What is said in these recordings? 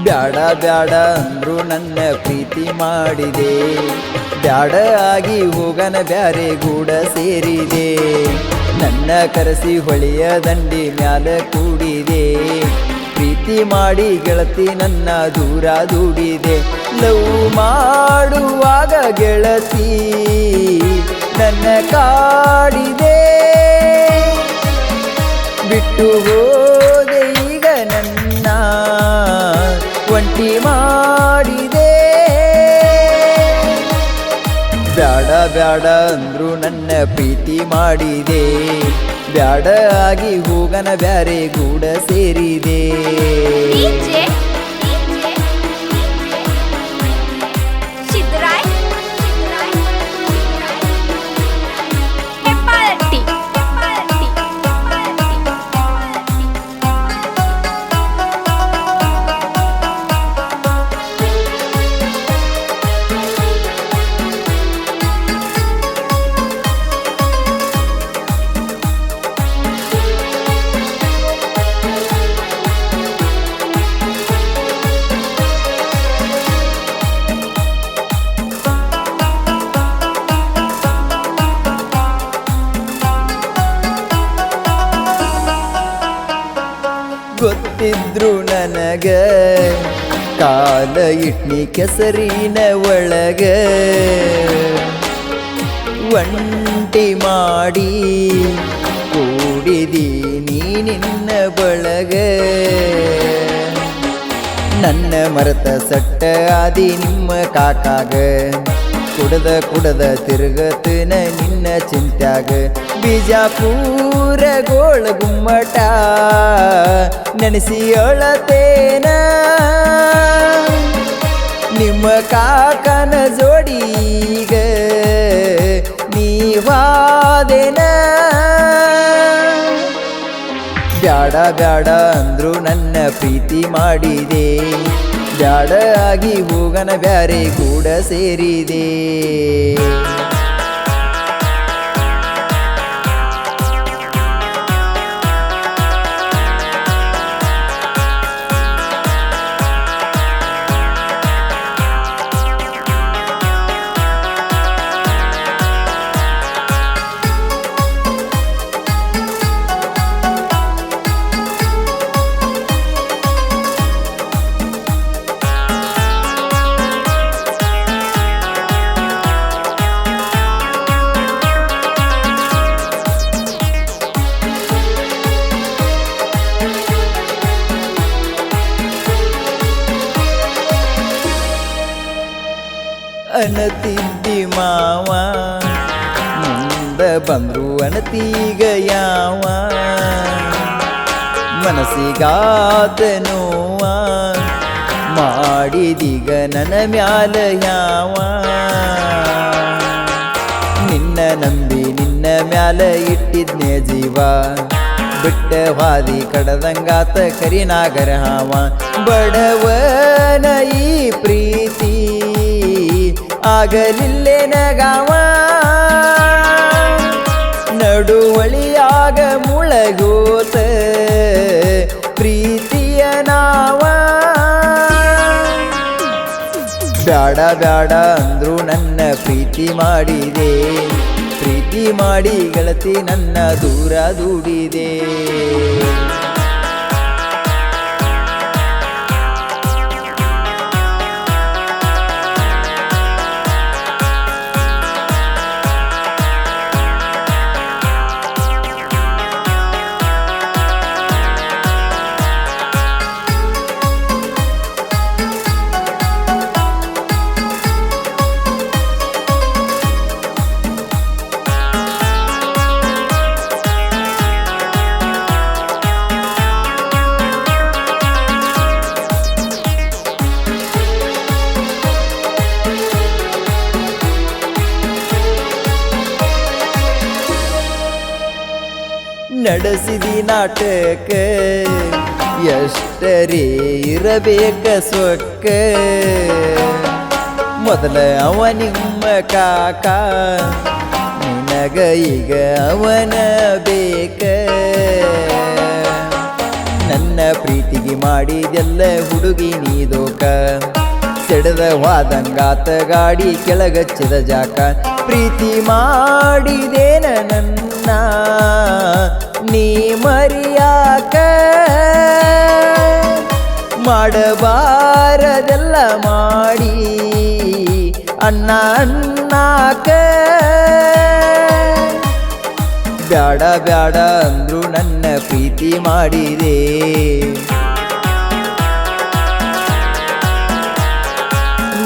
ಬ್ಯಾಡ ಬ್ಯಾಡ ಅಂದ್ರು ನನ್ನ ಪ್ರೀತಿ ಮಾಡಿದೆ, ಬ್ಯಾಡ ಆಗಿ ಹೋಗನ ಬ್ಯಾರೆ ಗೂಡ ಸೇರಿದೆ. ನನ್ನ ಕರೆಸಿ ಹೊಳೆಯ ದಂಡಿ ಮ್ಯಾಲ ಕೂಡಿದೆ, ಪ್ರೀತಿ ಮಾಡಿ ಗೆಳತಿ ನನ್ನ ದೂರ ದೂಡಿದೆ. ಲವ್ ಮಾಡುವಾಗ ಗೆಳತಿ ನನ್ನ ಕಾಡಿದೆ, ಬಿಟ್ಟು ಹೋದೆ ಈಗ ನನ್ನ ಒಂಟಿ ಮಾಡಿದೆ. ಬ್ಯಾಡ ಬ್ಯಾಡ ಅಂದ್ರು ನನ್ನ ಪ್ರೀತಿ ಮಾಡಿದೆ, ಬ್ಯಾಡ ಆಗಿ ಹೋಗನ ಬ್ಯಾರೆ ಗೂಡ ಸೇರಿದೆ. ಗೊತ್ತಿದ್ರು ನನಗ ಕಾಲ ಇಟ್ನಿ ಕೆಸರಿನ ಒಳಗ, ಒಂಟಿ ಮಾಡಿ ಕೂಡಿದಿ ನೀ ನಿನ್ನ ಬಳಗ. ನನ್ನ ಮರೆತ ಸಟ್ಟ ಆದಿ ನಿಮ್ಮ ಕಾಕಾಗ, ಕುಡದ ಕುಡದ ತಿರುಗತನ ನಿನ್ನ ಚಿಂತ್ಯಾಗ. ಬಿಜಾಪುರ ಗೋಳ ಗುಮ್ಮಟ ನೆನೆಸಿ ಅಳತೇನ, ನಿಮ್ಮ ಕಾಕನ ಜೋಡೀಗ ನೀವಾದೇನ. ಬ್ಯಾಡ ಬ್ಯಾಡ ಅಂದ್ರು ನನ್ನ ಪ್ರೀತಿ ಮಾಡಿದೆ, ಬ್ಯಾಡ ಆಗಿ ಹೋಗನ ಬ್ಯಾರೆ ಗೂಡ ಸೇರಿದೆ. ಅನತಿದ್ದಿ ಮಾವ ಮುಂದ ಬಂದ್ರು ಅನತೀಗ ಯಾವ, ಮನಸ್ಸಿಗಾತ ನೋವ ಮಾಡಿದೀಗ ನನ್ನ ಮ್ಯಾಲ ಯಾವ. ನಿನ್ನ ನಂಬಿ ನಿನ್ನ ಮ್ಯಾಲ ಇಟ್ಟಿದ್ನೆ ಜೀವ, ಬಿಟ್ಟ ಹಾದಿ ಕಡದಂಗಾತ ಕರಿನಾಗರ ಹಾವ. ಬಡವನ ಈ ಪ್ರೀತಿ ಆಗಲಿಲ್ಲೆ ನಗಾವ, ನಡುವಳಿಯಾಗ ಮುಳಗೋತ ಪ್ರೀತಿಯ ನಾವ. ಬ್ಯಾಡ ಬ್ಯಾಡ ಅಂದ್ರು ನನ್ನ ಪ್ರೀತಿ ಮಾಡಿದೆ, ಪ್ರೀತಿ ಮಾಡಿ ಗೆಳತಿ ನನ್ನ ದೂರ ದೂಡಿದೆ. ನಡೆಸಿದಿ ನಾಟಕ ಎಷ್ಟರೇ ಇರಬೇಕ ಸೊಕ್ಕ, ಮೊದಲ ಅವ ನಿಮ್ಮ ಕಾಕ ನಿನಗ ಈಗ ಅವನ ಬೇಕ. ನನ್ನ ಪ್ರೀತಿಗೆ ಮಾಡಿದೆಲ್ಲ ಹುಡುಗಿ ನೀದೋಕ ಸಿಡದ ವಾದಂಗಾತ ಗಾಡಿ ಕೆಳಗಚ್ಚಿದ ಜಾಕ ಪ್ರೀತಿ ಮಾಡಿದೇನ ನನ್ನ ನೀ ಮರಿಯಾಕ ಮಾಡಬಾರದೆಲ್ಲ ಮಾಡಿ ಅಣ್ಣ ಅಣ್ಣಾಕ ಬ್ಯಾಡ ಬ್ಯಾಡ ಅಂದ್ರು ನನ್ನ ಪ್ರೀತಿ ಮಾಡಿದೆ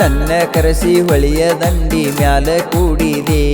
ನನ್ನ ಕರೆಸಿ ಹೊಳೆಯ ದಂಡಿ ಮ್ಯಾಲ ಕೂಡಿದೆ